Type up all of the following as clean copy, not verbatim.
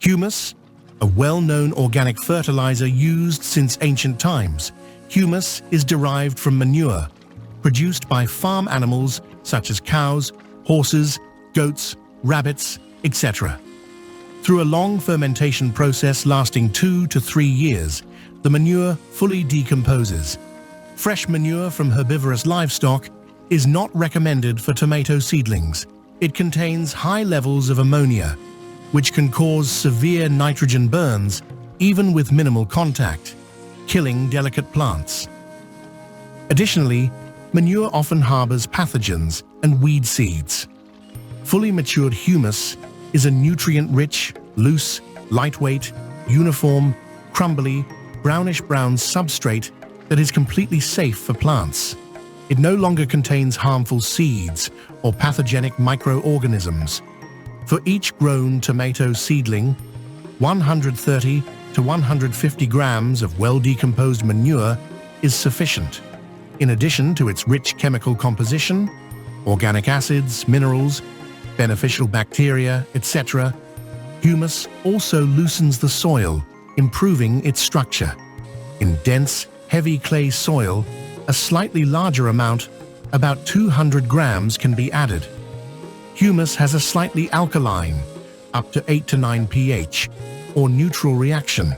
Humus, a well-known organic fertilizer used since ancient times. Humus is derived from manure, produced by farm animals such as cows, horses, goats, rabbits, etc. Through a long fermentation process lasting 2 to 3 years, the manure fully decomposes. Fresh manure from herbivorous livestock is not recommended for tomato seedlings. It contains high levels of ammonia, which can cause severe nitrogen burns even with minimal contact, killing delicate plants. Additionally, manure often harbors pathogens and weed seeds. Fully matured humus is a nutrient-rich, loose, lightweight, uniform, crumbly, brownish-brown substrate that is completely safe for plants. It no longer contains harmful seeds or pathogenic microorganisms. For each grown tomato seedling, 130 to 150 grams of well-decomposed manure is sufficient. In addition to its rich chemical composition, organic acids, minerals, beneficial bacteria, etc., humus also loosens the soil, improving its structure. In dense, heavy clay soil, a slightly larger amount, about 200 grams, can be added. Humus has a slightly alkaline, up to 8 to 9 pH, or neutral reaction.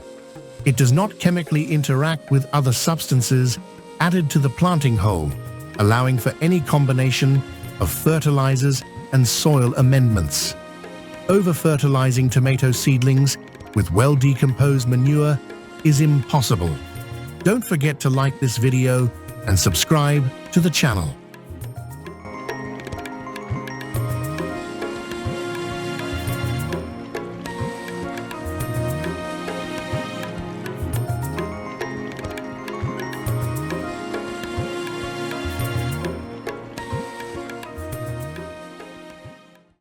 It does not chemically interact with other substances added to the planting hole, allowing for any combination of fertilizers and soil amendments. Over-fertilizing tomato seedlings with well-decomposed manure is impossible. Don't forget to like this video and subscribe to the channel.